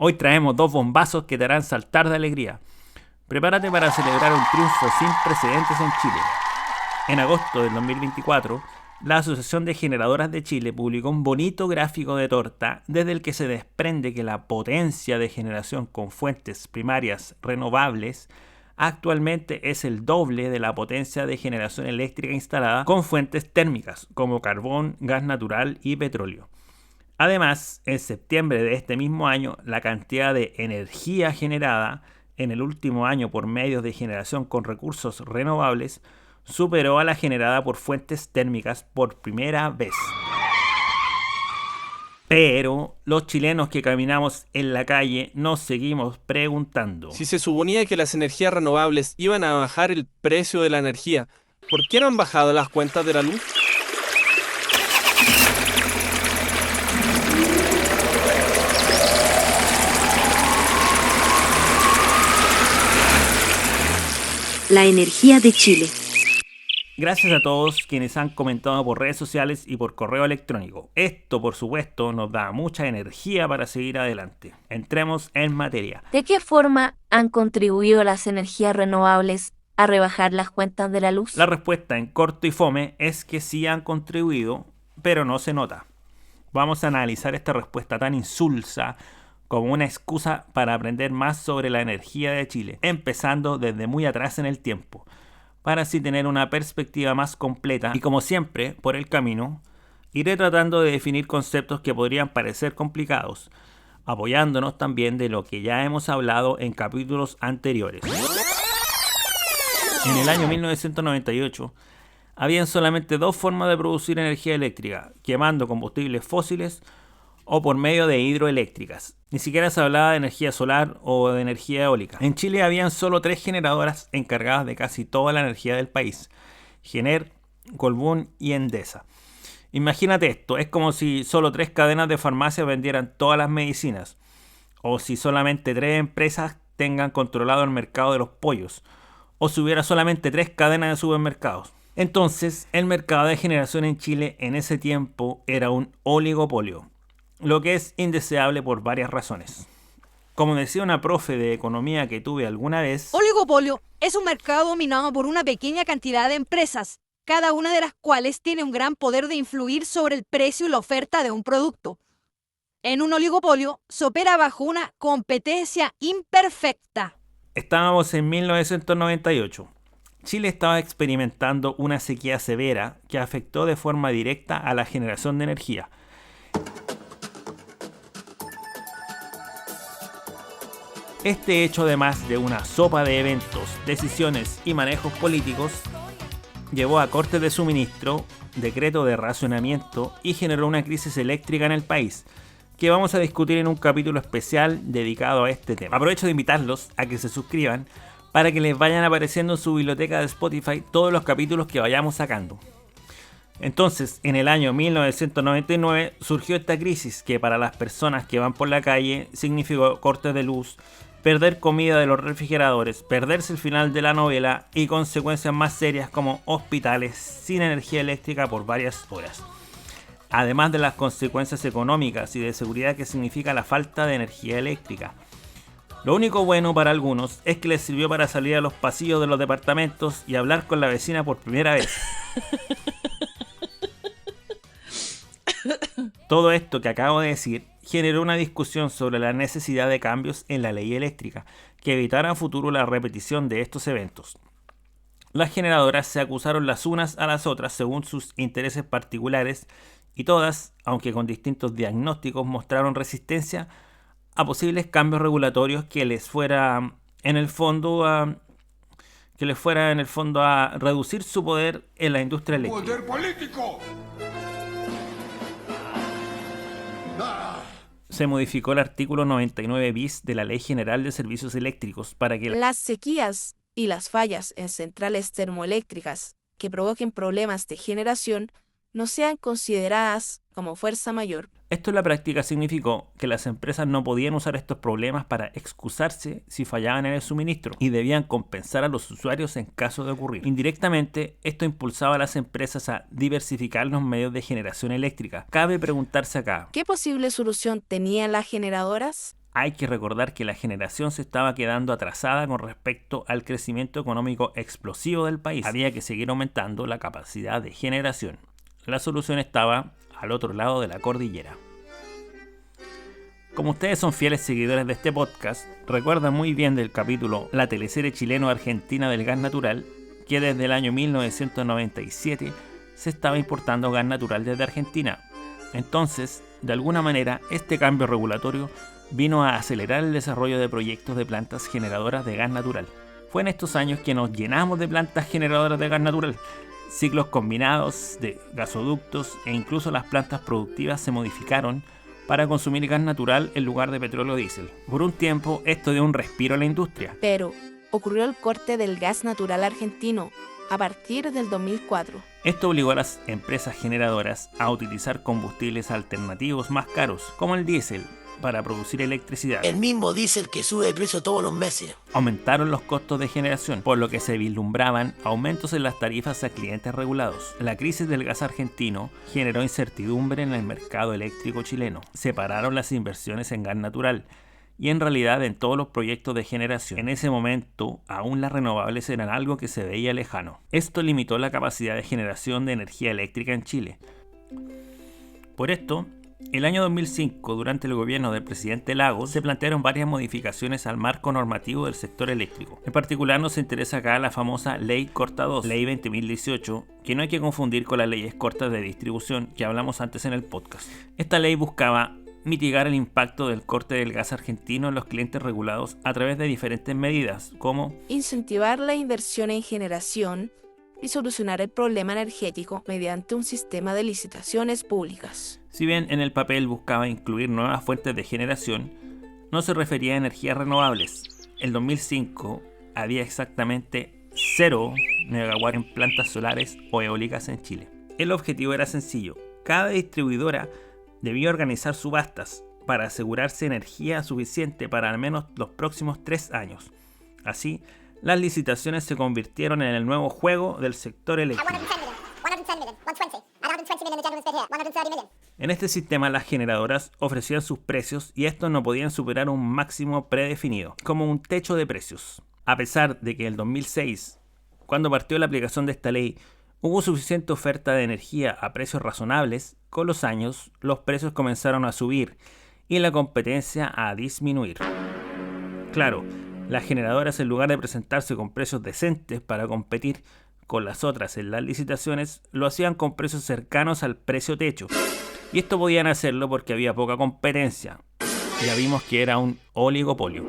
Hoy traemos dos bombazos que te harán saltar de alegría. Prepárate para celebrar un triunfo sin precedentes en Chile. En agosto del 2024, la Asociación de Generadoras de Chile publicó un bonito gráfico de torta desde el que se desprende que la potencia de generación con fuentes primarias renovables actualmente es el doble de la potencia de generación eléctrica instalada con fuentes térmicas como carbón, gas natural y petróleo. Además, en septiembre de este mismo año, la cantidad de energía generada en el último año por medios de generación con recursos renovables superó a la generada por fuentes térmicas por primera vez. Pero los chilenos que caminamos en la calle nos seguimos preguntando: Si se suponía que las energías renovables iban a bajar el precio de la energía, ¿por qué no han bajado las cuentas de la luz? La energía de Chile. Gracias a todos quienes han comentado por redes sociales y por correo electrónico. Esto, por supuesto, nos da mucha energía para seguir adelante. Entremos en materia. ¿De qué forma han contribuido las energías renovables a rebajar las cuentas de la luz? La respuesta en corto y fome es que sí han contribuido, pero no se nota. Vamos a analizar esta respuesta tan insulsa como una excusa para aprender más sobre la energía de Chile, empezando desde muy atrás en el tiempo, para así tener una perspectiva más completa y, como siempre, por el camino, iré tratando de definir conceptos que podrían parecer complicados, apoyándonos también de lo que ya hemos hablado en capítulos anteriores. En el año 1998, habían solamente dos formas de producir energía eléctrica: quemando combustibles fósiles o por medio de hidroeléctricas. Ni siquiera se hablaba de energía solar o de energía eólica. En Chile habían solo 3 generadoras encargadas de casi toda la energía del país: Gener, Colbún y Endesa. Imagínate esto, es como si solo 3 cadenas de farmacia vendieran todas las medicinas, o si solamente 3 empresas tengan controlado el mercado de los pollos, o si hubiera solamente 3 cadenas de supermercados. Entonces, el mercado de generación en Chile en ese tiempo era un oligopolio, lo que es indeseable por varias razones. Como decía una profe de economía que tuve alguna vez: oligopolio es un mercado dominado por una pequeña cantidad de empresas, cada una de las cuales tiene un gran poder de influir sobre el precio y la oferta de un producto. En un oligopolio se opera bajo una competencia imperfecta. Estábamos en 1998. Chile estaba experimentando una sequía severa que afectó de forma directa a la generación de energía. Este hecho, además de una sopa de eventos, decisiones y manejos políticos, llevó a cortes de suministro, decreto de racionamiento y generó una crisis eléctrica en el país, que vamos a discutir en un capítulo especial dedicado a este tema. Aprovecho de invitarlos a que se suscriban para que les vayan apareciendo en su biblioteca de Spotify todos los capítulos que vayamos sacando. Entonces, en el año 1999 surgió esta crisis que para las personas que van por la calle significó cortes de luz, perder comida de los refrigeradores, perderse el final de la novela y consecuencias más serias como hospitales sin energía eléctrica por varias horas. Además de las consecuencias económicas y de seguridad que significa la falta de energía eléctrica. Lo único bueno para algunos es que les sirvió para salir a los pasillos de los departamentos y hablar con la vecina por primera vez. Todo esto que acabo de decir generó una discusión sobre la necesidad de cambios en la ley eléctrica que evitaran a futuro la repetición de estos eventos. Las generadoras se acusaron las unas a las otras según sus intereses particulares y todas, aunque con distintos diagnósticos, mostraron resistencia a posibles cambios regulatorios que les fuera en el fondo a reducir su poder en la industria eléctrica. ¡Poder político! Se modificó el artículo 99 bis de la Ley General de Servicios Eléctricos para que Las sequías y las fallas en centrales termoeléctricas que provoquen problemas de generación no sean consideradas como fuerza mayor. Esto en la práctica significó que las empresas no podían usar estos problemas para excusarse si fallaban en el suministro y debían compensar a los usuarios en caso de ocurrir. Indirectamente, esto impulsaba a las empresas a diversificar los medios de generación eléctrica. Cabe preguntarse acá: ¿qué posible solución tenían las generadoras? hay que recordar que la generación se estaba quedando atrasada con respecto al crecimiento económico explosivo del país. Había que seguir aumentando la capacidad de generación. La solución estaba al otro lado de la cordillera. Como ustedes son fieles seguidores de este podcast, recuerdan muy bien del capítulo La teleserie chileno-argentina del gas natural, que desde el año 1997 se estaba importando gas natural desde Argentina. Entonces, de alguna manera, este cambio regulatorio vino a acelerar el desarrollo de proyectos de plantas generadoras de gas natural. Fue en estos años que nos llenamos de plantas generadoras de gas natural, ciclos combinados de gasoductos e incluso las plantas productivas se modificaron para consumir gas natural en lugar de petróleo o diésel. Por un tiempo, esto dio un respiro a la industria. Pero ocurrió el corte del gas natural argentino a partir del 2004. Esto obligó a las empresas generadoras a utilizar combustibles alternativos más caros, como el diésel, para producir electricidad. El mismo diésel que sube de precio todos los meses. Aumentaron los costos de generación, por lo que se vislumbraban aumentos en las tarifas a clientes regulados. La crisis del gas argentino generó incertidumbre en el mercado eléctrico chileno. Se pararon las inversiones en gas natural y en realidad en todos los proyectos de generación. En ese momento, aún las renovables eran algo que se veía lejano. Esto limitó la capacidad de generación de energía eléctrica en Chile. Por esto, el año 2005, durante el gobierno del presidente Lagos, se plantearon varias modificaciones al marco normativo del sector eléctrico. En particular nos interesa acá la famosa Ley Corta 2, Ley 20.018, que no hay que confundir con las leyes cortas de distribución que hablamos antes en el podcast. Esta ley buscaba mitigar el impacto del corte del gas argentino en los clientes regulados a través de diferentes medidas, como incentivar la inversión en generación y solucionar el problema energético mediante un sistema de licitaciones públicas. Si bien en el papel buscaba incluir nuevas fuentes de generación, no se refería a energías renovables. En 2005 había exactamente 0 megawatts en plantas solares o eólicas en Chile. El objetivo era sencillo: cada distribuidora debía organizar subastas para asegurarse energía suficiente para al menos los próximos 3 años. Así, las licitaciones se convirtieron en el nuevo juego del sector eléctrico. En este sistema, las generadoras ofrecían sus precios y estos no podían superar un máximo predefinido, como un techo de precios. A pesar de que en el 2006, cuando partió la aplicación de esta ley, hubo suficiente oferta de energía a precios razonables, con los años los precios comenzaron a subir y la competencia a disminuir. Claro, las generadoras, en lugar de presentarse con precios decentes para competir con las otras en las licitaciones, lo hacían con precios cercanos al precio techo. Y esto podían hacerlo porque había poca competencia. Ya vimos que era un oligopolio.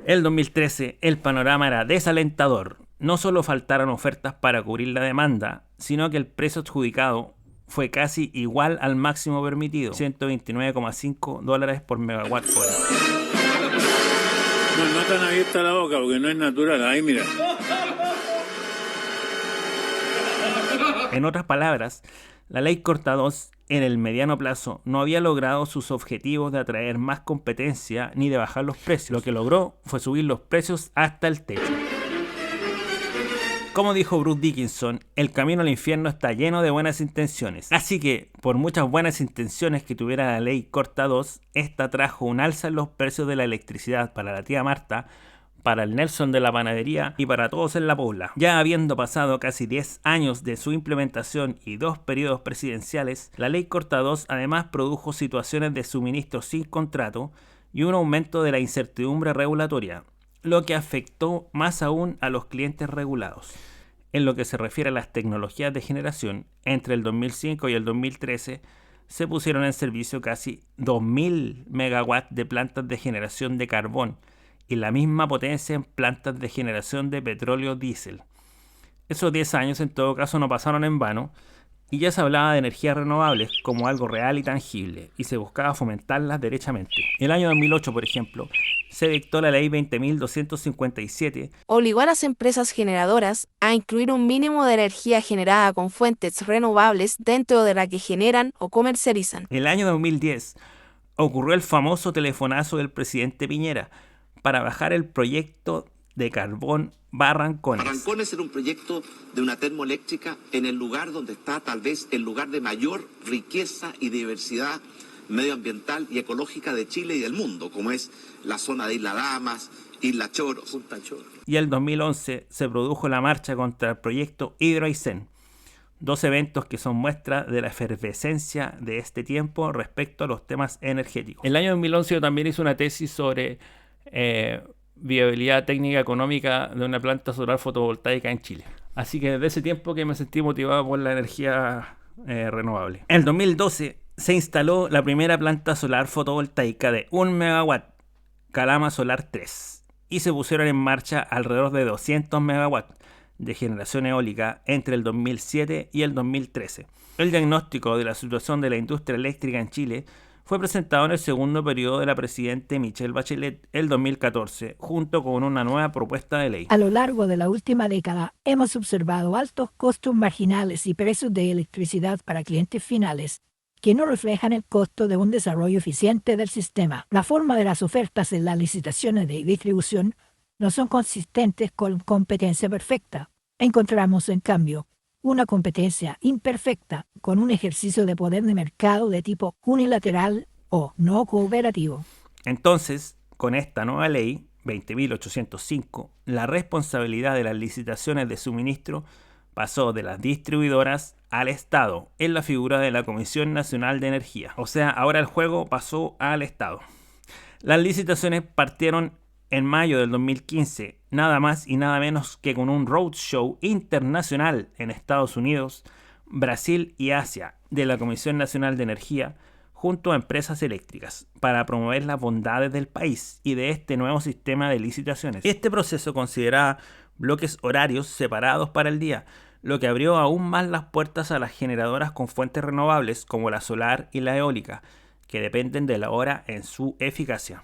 En el 2013 el panorama era desalentador. No solo faltaron ofertas para cubrir la demanda, sino que el precio adjudicado fue casi igual al máximo permitido, $129,5 por megawatt hora. No tan abierta la boca porque no es natural. Ahí mira. En otras palabras, la Ley Corta 2 en el mediano plazo no había logrado sus objetivos de atraer más competencia ni de bajar los precios. Lo que logró fue subir los precios hasta el techo. Como dijo Bruce Dickinson, el camino al infierno está lleno de buenas intenciones. Así que, por muchas buenas intenciones que tuviera la Ley Corta 2, esta trajo un alza en los precios de la electricidad para la tía Marta, para el Nelson de la panadería y para todos en la Pobla. Ya habiendo pasado casi 10 años de su implementación y 2 periodos presidenciales, la Ley Corta 2 además produjo situaciones de suministro sin contrato y un aumento de la incertidumbre regulatoria, lo que afectó más aún a los clientes regulados. En lo que se refiere a las tecnologías de generación, entre el 2005 y el 2013 se pusieron en servicio casi 2.000 megawatts de plantas de generación de carbón y la misma potencia en plantas de generación de petróleo diésel. Esos 10 años en todo caso no pasaron en vano y ya se hablaba de energías renovables como algo real y tangible y se buscaba fomentarlas derechamente. El año 2008, por ejemplo, se dictó la Ley 20.257, obligó a las empresas generadoras a incluir un mínimo de energía generada con fuentes renovables dentro de la que generan o comercializan. El año 2010 ocurrió el famoso telefonazo del presidente Piñera para bajar el proyecto de carbón Barrancones. Barrancones era un proyecto de una termoeléctrica en el lugar donde está tal vez el lugar de mayor riqueza y diversidad medioambiental y ecológica de Chile y del mundo, como es la zona de Isla Damas, Isla Choros. Punta Choro. Y el 2011 se produjo la marcha contra el proyecto Hydro Aysén, dos eventos que son muestra de la efervescencia de este tiempo respecto a los temas energéticos. El año 2011 yo también hice una tesis sobre viabilidad técnica económica de una planta solar fotovoltaica en Chile. Así que desde ese tiempo que me sentí motivado por la energía renovable. En el 2012 se instaló la primera planta solar fotovoltaica de 1 megawatt, Calama Solar 3, y se pusieron en marcha alrededor de 200 megawatts de generación eólica entre el 2007 y el 2013. El diagnóstico de la situación de la industria eléctrica en Chile fue presentado en el segundo periodo de la presidenta Michelle Bachelet el 2014, junto con una nueva propuesta de ley. A lo largo de la última década hemos observado altos costos marginales y precios de electricidad para clientes finales que no reflejan el costo de un desarrollo eficiente del sistema. La forma de las ofertas en las licitaciones de distribución no son consistentes con competencia perfecta. Encontramos, en cambio, una competencia imperfecta con un ejercicio de poder de mercado de tipo unilateral o no cooperativo. Entonces, con esta nueva ley, 20.805, la responsabilidad de las licitaciones de suministro pasó de las distribuidoras al Estado en la figura de la Comisión Nacional de Energía. O sea, ahora el juego pasó al Estado. Las licitaciones partieron en mayo del 2015, nada más y nada menos que con un roadshow internacional en Estados Unidos, Brasil y Asia de la Comisión Nacional de Energía junto a empresas eléctricas para promover las bondades del país y de este nuevo sistema de licitaciones. Este proceso consideraba bloques horarios separados para el día, lo que abrió aún más las puertas a las generadoras con fuentes renovables como la solar y la eólica, que dependen de la hora en su eficacia.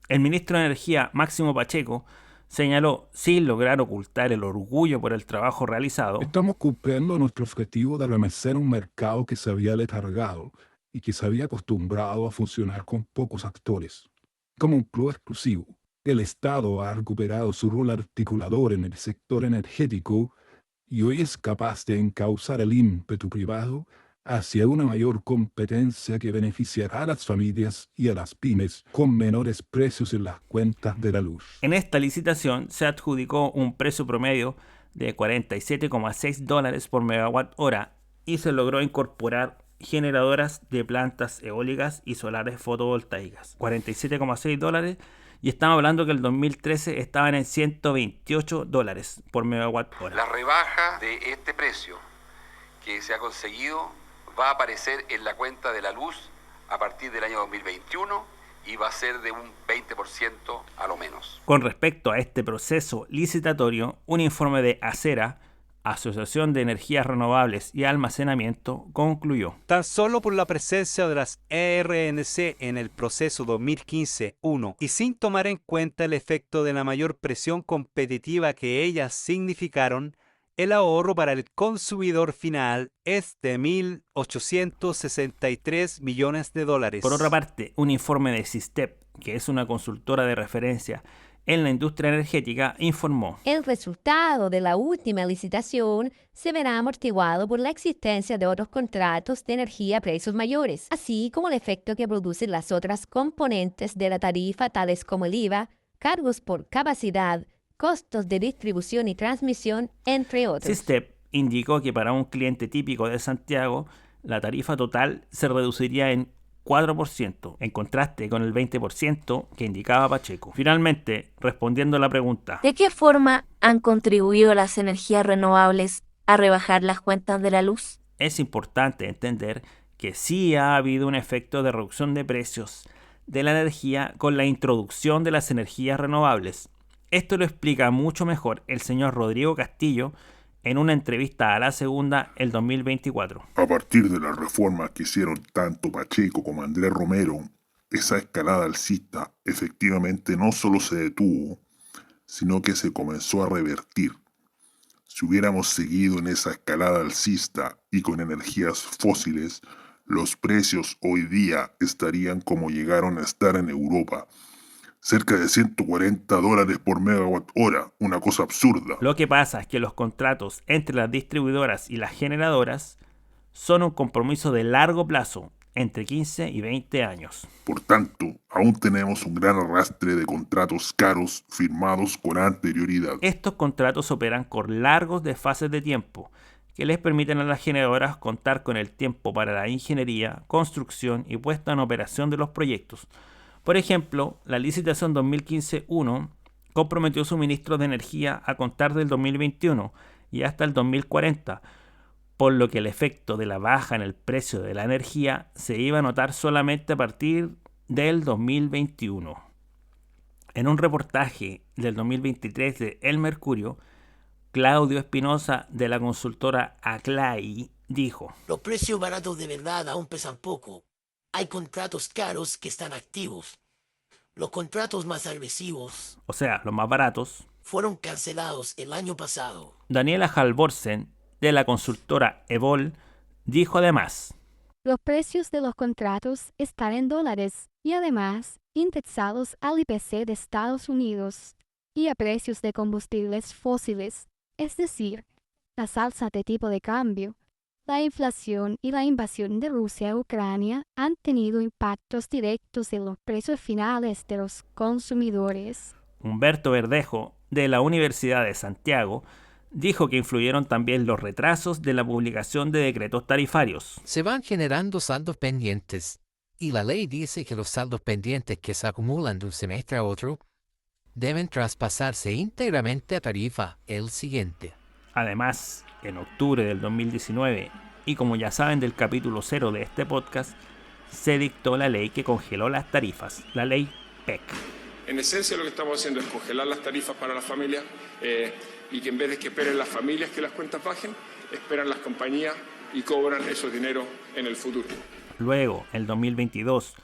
El ministro de Energía, Máximo Pacheco, señaló, sin lograr ocultar el orgullo por el trabajo realizado: estamos cumpliendo nuestro objetivo de remecer un mercado que se había letargado y que se había acostumbrado a funcionar con pocos actores. Como un club exclusivo, el Estado ha recuperado su rol articulador en el sector energético y hoy es capaz de encauzar el ímpetu privado hacia una mayor competencia que beneficiará a las familias y a las pymes con menores precios en las cuentas de la luz. En esta licitación se adjudicó un precio promedio de $47,6 por megawatt hora y se logró incorporar generadoras de plantas eólicas y solares fotovoltaicas. $47,6, y estamos hablando que el 2013 estaban en $128 por megawatt hora. La rebaja de este precio que se ha conseguido va a aparecer en la cuenta de la luz a partir del año 2021 y va a ser de un 20% a lo menos. Con respecto a este proceso licitatorio, un informe de ACERA, Asociación de Energías Renovables y Almacenamiento, concluyó: tan solo por la presencia de las ERNC en el proceso 2015-1 y sin tomar en cuenta el efecto de la mayor presión competitiva que ellas significaron, el ahorro para el consumidor final es de $1.863 millones. Por otra parte, un informe de SISTEP, que es una consultora de referencia en la industria energética, informó: el resultado de la última licitación se verá amortiguado por la existencia de otros contratos de energía a precios mayores, así como el efecto que producen las otras componentes de la tarifa, tales como el IVA, cargos por capacidad, costos de distribución y transmisión, entre otros. SISTEP indicó que para un cliente típico de Santiago, la tarifa total se reduciría en 4%, en contraste con el 20% que indicaba Pacheco. Finalmente, respondiendo a la pregunta: ¿de qué forma han contribuido las energías renovables a rebajar las cuentas de la luz? Es importante entender que sí ha habido un efecto de reducción de precios de la energía con la introducción de las energías renovables. Esto lo explica mucho mejor el señor Rodrigo Castillo en una entrevista a La Segunda el 2024. A partir de las reformas que hicieron tanto Pacheco como Andrés Romero, esa escalada alcista efectivamente no solo se detuvo, sino que se comenzó a revertir. Si hubiéramos seguido en esa escalada alcista y con energías fósiles, los precios hoy día estarían como llegaron a estar en Europa, cerca de $140 por megawatt hora, una cosa absurda. Lo que pasa es que los contratos entre las distribuidoras y las generadoras son un compromiso de largo plazo entre 15 y 20 años. Por tanto, aún tenemos un gran arrastre de contratos caros firmados con anterioridad. Estos contratos operan con largos desfases de tiempo, que les permiten a las generadoras contar con el tiempo para la ingeniería, construcción y puesta en operación de los proyectos. Por ejemplo, la licitación 2015-1 comprometió suministros de energía a contar del 2021 y hasta el 2040, por lo que el efecto de la baja en el precio de la energía se iba a notar solamente a partir del 2021. En un reportaje del 2023 de El Mercurio, Claudio Espinosa, de la consultora Aclai, dijo: Los precios baratos de verdad aún pesan poco. Hay contratos caros que están activos. Los contratos más agresivos, o sea, los más baratos, fueron cancelados el año pasado. Daniela Halvorsen, de la consultora Evol, dijo además: los precios de los contratos están en dólares y además indexados al IPC de Estados Unidos y a precios de combustibles fósiles, es decir, las alzas de tipo de cambio, la inflación y la invasión de Rusia a Ucrania han tenido impactos directos en los precios finales de los consumidores. Humberto Verdejo, de la Universidad de Santiago, dijo que influyeron también los retrasos de la publicación de decretos tarifarios. Se van generando saldos pendientes, y la ley dice que los saldos pendientes que se acumulan de un semestre a otro deben traspasarse íntegramente a tarifa el siguiente. Además, en octubre del 2019, y como ya saben del capítulo 0 de este podcast, se dictó la ley que congeló las tarifas, la ley PEC. En esencia lo que estamos haciendo es congelar las tarifas para las familias y que en vez de que esperen las familias que las cuentas bajen, esperan las compañías y cobran esos dineros en el futuro. Luego, en 2022,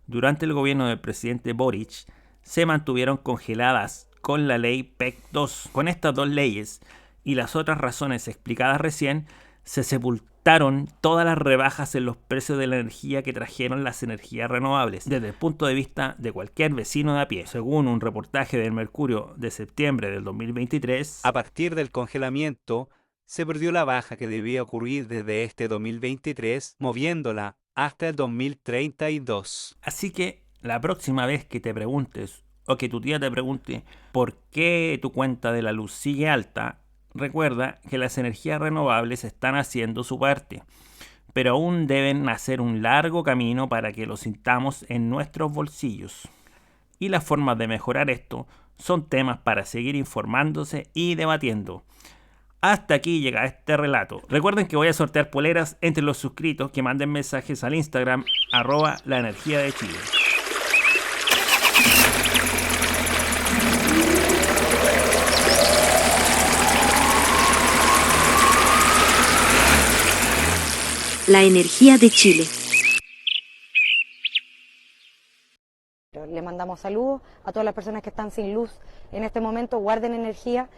durante el gobierno del presidente Boric, se mantuvieron congeladas con la ley PEC 2. Con estas dos leyes y las otras razones explicadas recién, se sepultaron todas las rebajas en los precios de la energía que trajeron las energías renovables, desde el punto de vista de cualquier vecino de a pie. Según un reportaje del Mercurio de septiembre del 2023, a partir del congelamiento, se perdió la baja que debía ocurrir desde este 2023, moviéndola hasta el 2032. Así que la próxima vez que te preguntes o que tu tía te pregunte por qué tu cuenta de la luz sigue alta, recuerda que las energías renovables están haciendo su parte, pero aún deben hacer un largo camino para que lo sintamos en nuestros bolsillos. Y las formas de mejorar esto son temas para seguir informándose y debatiendo. Hasta aquí llega este relato. Recuerden que voy a sortear poleras entre los suscritos que manden mensajes al Instagram @laenergiadechile. La energía de Chile. Le mandamos saludos a todas las personas que están sin luz en este momento, guarden energía